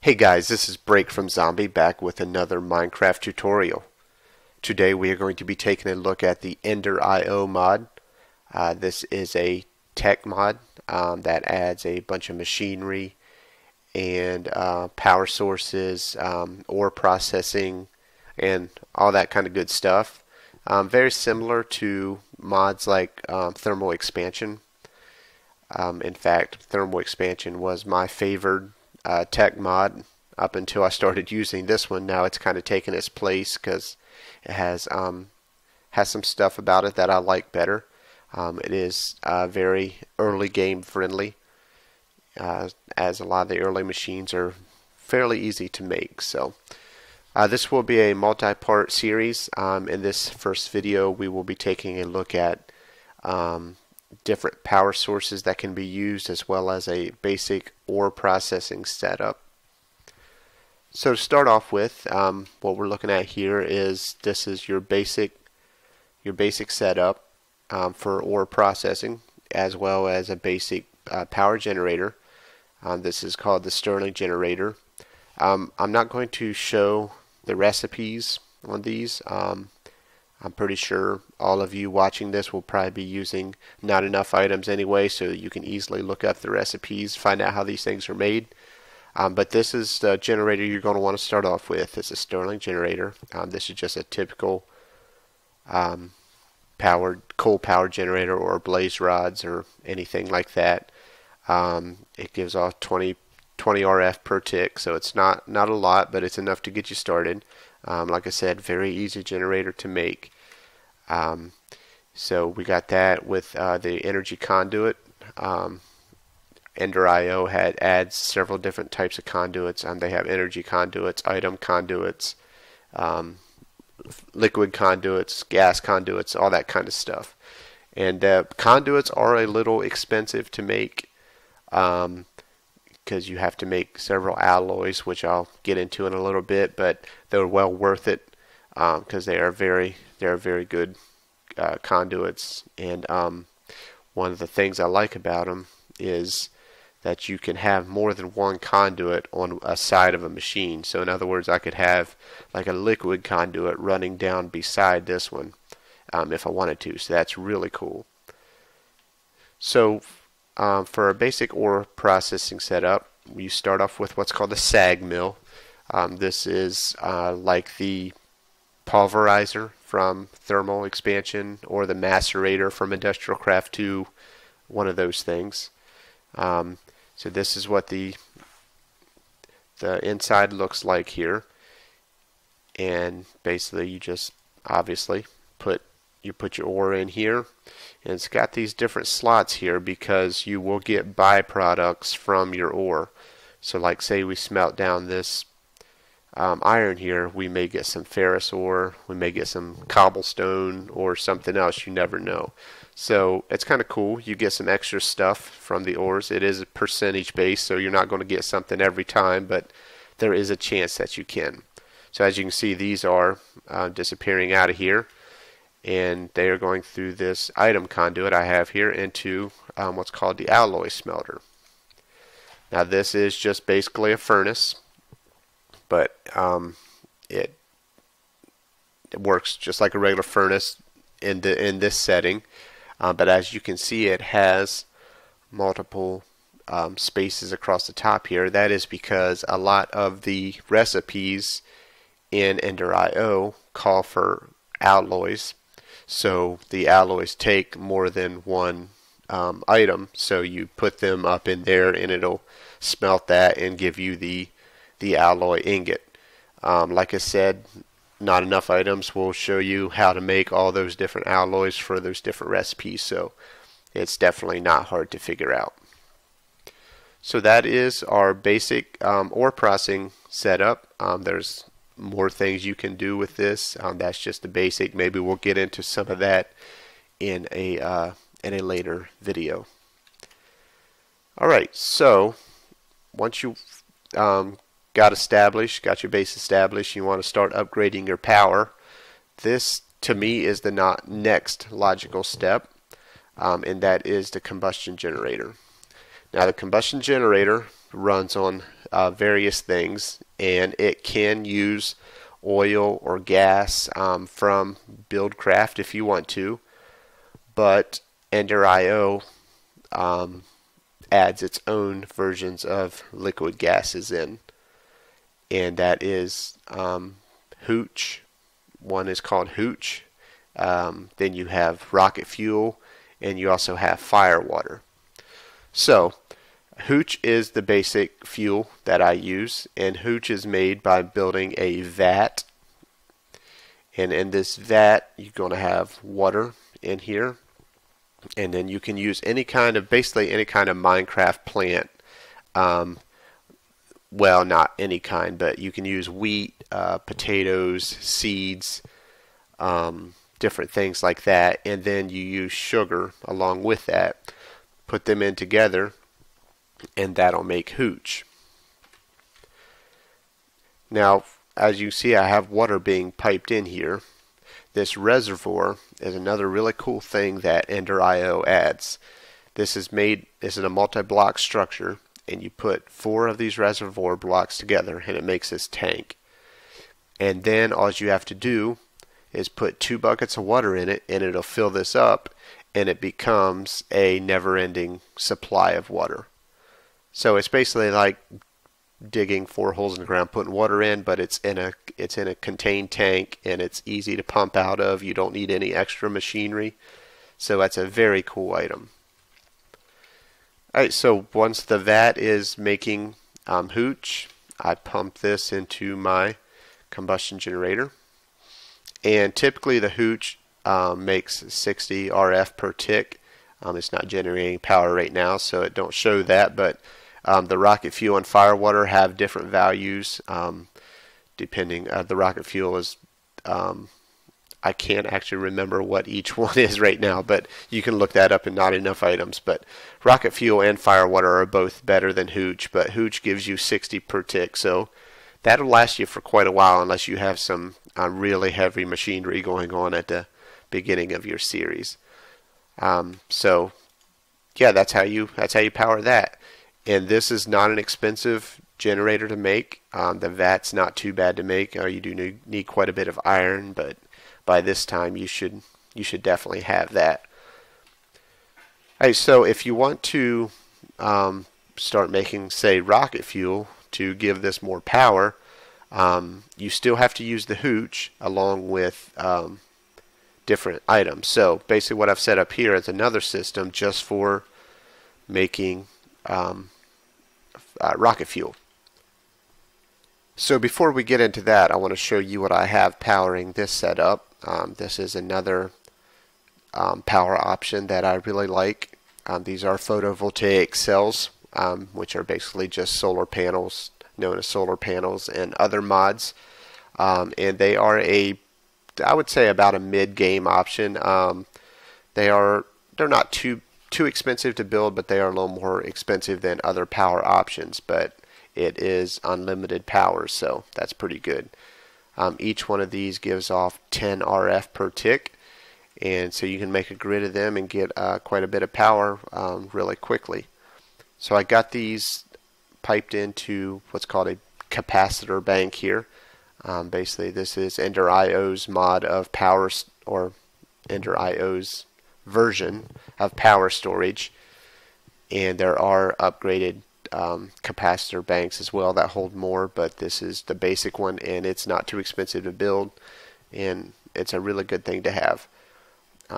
Hey guys, this is Breakfromzombie back with another Minecraft tutorial. Today we are going to be taking a look at the Ender.io mod. This is a tech mod that adds a bunch of machinery and power sources, ore processing, and all that kind of good stuff. Very similar to mods like thermal expansion. In fact, thermal expansion was my favorite tech mod up until I started using this one. Now it's kind of taken its place because it has some stuff about it that I like better. It is very early game friendly, as a lot of the early machines are fairly easy to make. So this will be a multi-part series. In this first video we will be taking a look at different power sources that can be used, as well as a basic ore processing setup. So to start off with, what we're looking at here is this is your basic setup for ore processing, as well as a basic power generator. This is called the Stirling generator. I'm not going to show the recipes on these. I'm pretty sure all of you watching this will probably be using not enough items anyway, so you can easily look up the recipes, find out how these things are made. But this is the generator you're going to want to start off with. It's a Stirling generator. This is just a typical coal power generator, or blaze rods, or anything like that. It gives off 20 RF per tick, so it's not a lot, but it's enough to get you started. Like I said, very easy generator to make. So we got that with the energy conduit. Ender.io adds several different types of conduits. They have energy conduits, item conduits, liquid conduits, gas conduits, all that kind of stuff. And conduits are a little expensive to make, because you have to make several alloys, which I'll get into in a little bit, but they're well worth it because they are very good conduits. And one of the things I like about them is that you can have more than one conduit on a side of a machine. So in other words, I could have like a liquid conduit running down beside this one if I wanted to. So that's really cool. So for a basic ore processing setup, you start off with what's called a SAG mill. This is like the pulverizer from thermal expansion, or the macerator from Industrial Craft 2, one of those things. So this is what the inside looks like here, and basically you just obviously put your ore in here, and it's got these different slots here because you will get byproducts from your ore. So like, say we smelt down this iron here, we may get some ferrous ore, we may get some cobblestone, or something else, you never know. So it's kind of cool. You get some extra stuff from the ores. It is a percentage based, so you're not going to get something every time, but there is a chance that you can. So as you can see, these are disappearing out of here, and they are going through this item conduit I have here into what's called the alloy smelter. Now this is just basically a furnace, but it works just like a regular furnace in this setting. But as you can see, it has multiple spaces across the top here. That is because a lot of the recipes in Ender.io call for alloys. So the alloys take more than one item. So you put them up in there, and it'll smelt that and give you the alloy ingot. Like I said, not enough items will show you how to make all those different alloys for those different recipes, so it's definitely not hard to figure out. So that is our basic ore processing setup. There's more things you can do with this. That's just the basic. Maybe we'll get into some of that in a later video. Alright, so once you got your base established, you want to start upgrading your power. This, to me, is the next logical step, and that is the combustion generator. Now the combustion generator runs on various things, and it can use oil or gas from Buildcraft if you want to, but Ender.io adds its own versions of liquid gases in, and that is Hooch. One is called Hooch. Then you have rocket fuel, and you also have firewater. So Hooch is the basic fuel that I use, and Hooch is made by building a vat, and in this vat you're going to have water in here, and then you can use basically any kind of Minecraft plant. Well, not any kind, but you can use wheat, potatoes, seeds, different things like that, and then you use sugar along with that. Put them in together, and that'll make Hooch. Now, as you see, I have water being piped in here. This reservoir is another really cool thing that Ender.io adds. This is a multi-block structure, and you put 4 of these reservoir blocks together, and it makes this tank. And then all you have to do is put 2 buckets of water in it, and it'll fill this up, and it becomes a never-ending supply of water. So it's basically like digging 4 holes in the ground, putting water in, but it's in a contained tank, and it's easy to pump out of. You don't need any extra machinery. So that's a very cool item. Alright, so once the vat is making Hooch, I pump this into my combustion generator, and typically the Hooch makes 60 RF per tick. It's not generating power right now, so it don't show that, but the rocket fuel and firewater have different values depending. The rocket fuel is I can't actually remember what each one is right now, but you can look that up in Not Enough Items. But rocket fuel and firewater are both better than Hooch, but Hooch gives you 60 per tick, so that'll last you for quite a while unless you have some really heavy machinery going on at the beginning of your series. So yeah, that's how you power that. And this is not an expensive generator to make. The vat's not too bad to make. You do need quite a bit of iron, but by this time you should definitely have that. Alright, so if you want to start making, say, rocket fuel to give this more power, you still have to use the Hooch along with different items. So basically what I've set up here is another system just for making rocket fuel. So before we get into that, I want to show you what I have powering this setup. This is another power option that I really like. These are photovoltaic cells, which are basically just solar panels, known as solar panels, and other mods. And they are I would say about a mid-game option. They're not too expensive to build, but they are a little more expensive than other power options. But it is unlimited power, so that's pretty good. Each one of these gives off 10 RF per tick, and so you can make a grid of them and get quite a bit of power really quickly. So I got these piped into what's called a capacitor bank here. Basically, this is Ender.io's mod of power, or Ender.io's version of power storage, and there are upgraded capacitor banks as well that hold more, but this is the basic one, and it's not too expensive to build, and it's a really good thing to have.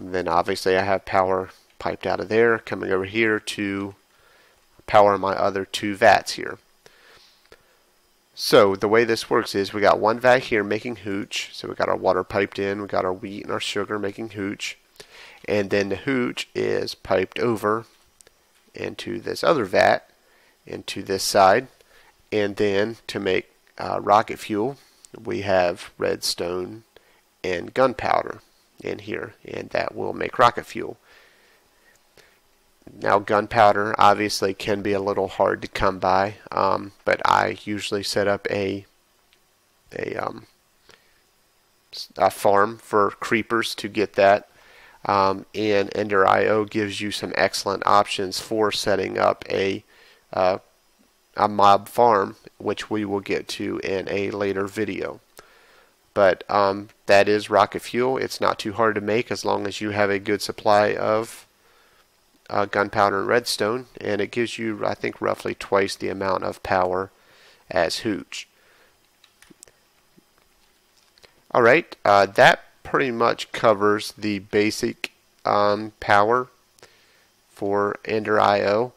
Then obviously I have power piped out of there coming over here to power my other 2 vats here. So the way this works is we got one vat here making Hooch, so we got our water piped in, we got our wheat and our sugar making Hooch, and then the Hooch is piped over into this other vat, into this side, and then to make rocket fuel we have redstone and gunpowder in here, and that will make rocket fuel. Now gunpowder obviously can be a little hard to come by, but I usually set up a farm for creepers to get that, and Ender.io gives you some excellent options for setting up a a mob farm, which we will get to in a later video. But that is rocket fuel. It's not too hard to make as long as you have a good supply of gunpowder and redstone, and it gives you, I think, roughly twice the amount of power as hooch. Alright, that pretty much covers the basic power for Ender IO.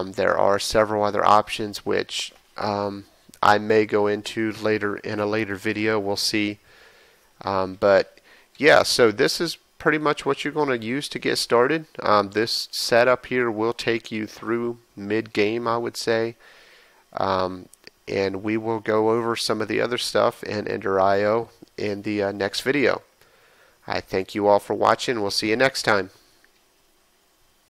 There are several other options which I may go into later in a later video. We'll see. But yeah, so this is pretty much what you're going to use to get started. This setup here will take you through mid-game, I would say. And we will go over some of the other stuff in Ender IO in the next video. I thank you all for watching. We'll see you next time.